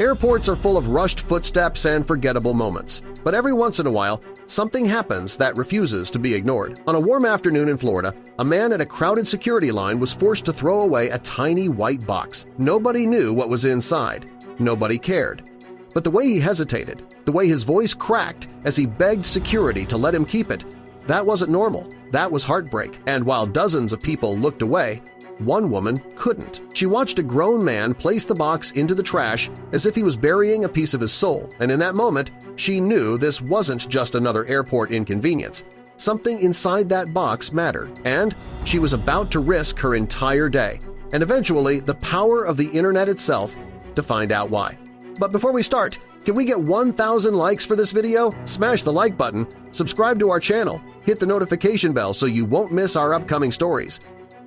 Airports are full of rushed footsteps and forgettable moments, but every once in a while, something happens that refuses to be ignored. On a warm afternoon in Florida, a man at a crowded security line was forced to throw away a tiny white box. Nobody knew what was inside. Nobody cared. But the way he hesitated, the way his voice cracked as he begged security to let him keep it, that wasn't normal. That was heartbreak. And while dozens of people looked away, one woman couldn't. She watched a grown man place the box into the trash as if he was burying a piece of his soul, and in that moment, she knew this wasn't just another airport inconvenience. Something inside that box mattered, and she was about to risk her entire day, and eventually the power of the internet itself, to find out why. But before we start, can we get 1,000 likes for this video? Smash the like button, subscribe to our channel, hit the notification bell so you won't miss our upcoming stories.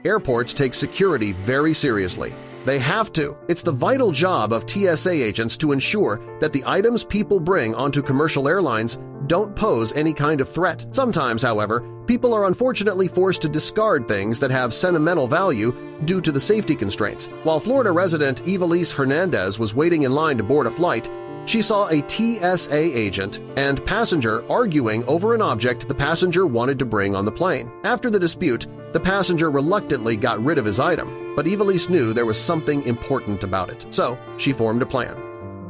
Airports take security very seriously. They have to. It's the vital job of TSA agents to ensure that the items people bring onto commercial airlines don't pose any kind of threat. Sometimes, however, people are unfortunately forced to discard things that have sentimental value due to the safety constraints. While Florida resident Evelise Hernandez was waiting in line to board a flight, she saw a TSA agent and passenger arguing over an object the passenger wanted to bring on the plane. After the dispute, the passenger reluctantly got rid of his item, but Evelise knew there was something important about it, so she formed a plan.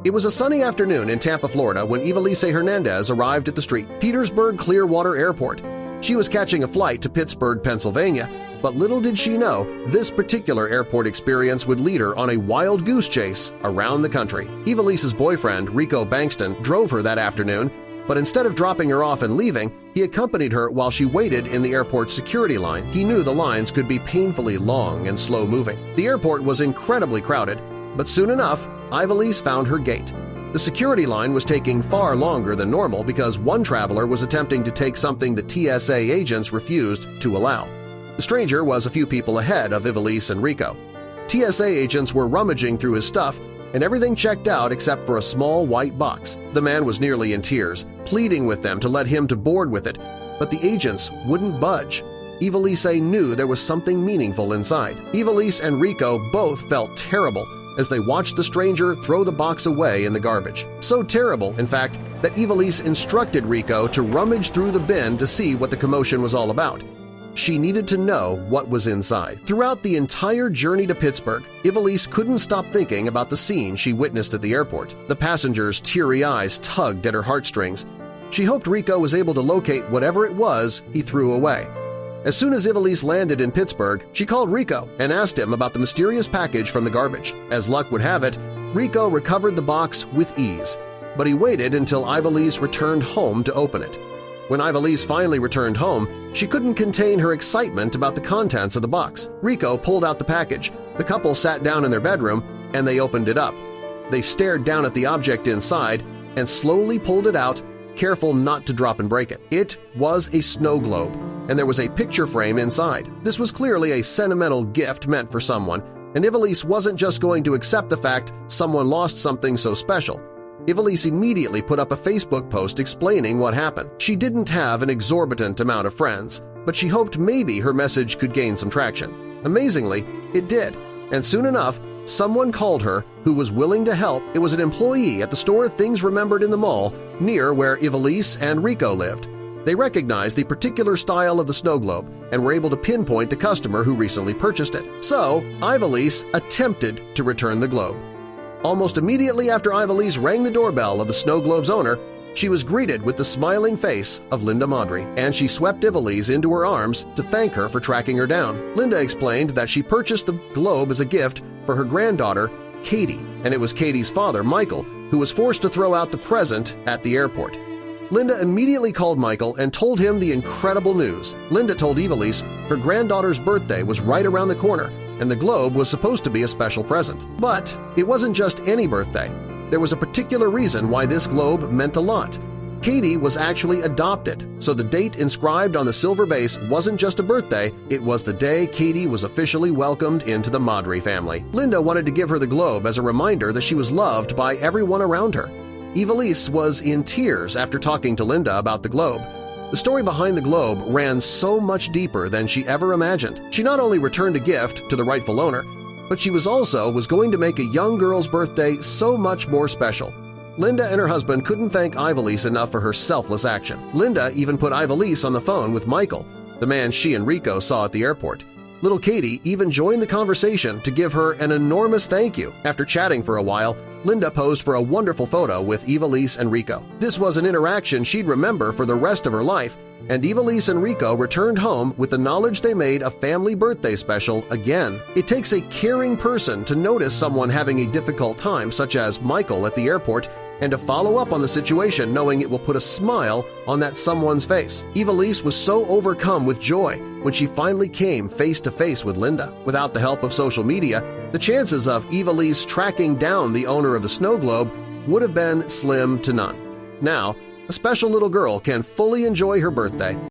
It was a sunny afternoon in Tampa, Florida when Evelise Hernandez arrived at the St. Petersburg Clearwater Airport. She was catching a flight to Pittsburgh, Pennsylvania, but little did she know this particular airport experience would lead her on a wild goose chase around the country. Evelise's boyfriend, Rico Bankston, drove her that afternoon, but instead of dropping her off and leaving, he accompanied her while she waited in the airport's security line. He knew the lines could be painfully long and slow-moving. The airport was incredibly crowded, but soon enough, Evelise found her gate. The security line was taking far longer than normal because one traveler was attempting to take something the TSA agents refused to allow. The stranger was a few people ahead of Evelise and Rico. TSA agents were rummaging through his stuff, and everything checked out except for a small white box. The man was nearly in tears, pleading with them to let him to board with it, but the agents wouldn't budge. Evelise knew there was something meaningful inside. Evelise and Rico both felt terrible as they watched the stranger throw the box away in the garbage. So terrible, in fact, that Evelise instructed Rico to rummage through the bin to see what the commotion was all about. She needed to know what was inside. Throughout the entire journey to Pittsburgh, Evelise couldn't stop thinking about the scene she witnessed at the airport. The passenger's teary eyes tugged at her heartstrings. She hoped Rico was able to locate whatever it was he threw away. As soon as Evelise landed in Pittsburgh, she called Rico and asked him about the mysterious package from the garbage. As luck would have it, Rico recovered the box with ease, but he waited until Evelise returned home to open it. When Evelise finally returned home, she couldn't contain her excitement about the contents of the box. Rico pulled out the package, the couple sat down in their bedroom, and they opened it up. They stared down at the object inside and slowly pulled it out, careful not to drop and break it. It was a snow globe, and there was a picture frame inside. This was clearly a sentimental gift meant for someone, and Evelise wasn't just going to accept the fact someone lost something so special. Evelise immediately put up a Facebook post explaining what happened. She didn't have an exorbitant amount of friends, but she hoped maybe her message could gain some traction. Amazingly, it did, and soon enough, someone called her who was willing to help. It was an employee at the store Things Remembered in the mall near where Evelise and Rico lived. They recognized the particular style of the snow globe and were able to pinpoint the customer who recently purchased it. So, Evelise attempted to return the globe. Almost immediately after Evelise rang the doorbell of the snow globe's owner, she was greeted with the smiling face of Linda Maudry, and she swept Evelise into her arms to thank her for tracking her down. Linda explained that she purchased the globe as a gift for her granddaughter, Katie, and it was Katie's father, Michael, who was forced to throw out the present at the airport. Linda immediately called Michael and told him the incredible news. Linda told Evelise her granddaughter's birthday was right around the corner, and the globe was supposed to be a special present. But it wasn't just any birthday. There was a particular reason why this globe meant a lot. Katie was actually adopted, so the date inscribed on the silver base wasn't just a birthday, it was the day Katie was officially welcomed into the Maudry family. Linda wanted to give her the globe as a reminder that she was loved by everyone around her. Evelise was in tears after talking to Linda about the globe. The story behind the globe ran so much deeper than she ever imagined. She not only returned a gift to the rightful owner, but but she was going to make a young girl's birthday so much more special. Linda and her husband couldn't thank Ivelisse enough for her selfless action. Linda even put Ivelisse on the phone with Michael, the man she and Rico saw at the airport. Little Katie even joined the conversation to give her an enormous thank you. After chatting for a while, Linda posed for a wonderful photo with Ivelisse and Rico. This was an interaction she'd remember for the rest of her life, and Ivelisse and Rico returned home with the knowledge they made a family birthday special again. It takes a caring person to notice someone having a difficult time, such as Michael at the airport, and to follow up on the situation knowing it will put a smile on that someone's face. Ivelisse was so overcome with joy when she finally came face-to-face with Linda. Without the help of social media, the chances of Ivelisse tracking down the owner of the snow globe would have been slim to none. Now, a special little girl can fully enjoy her birthday.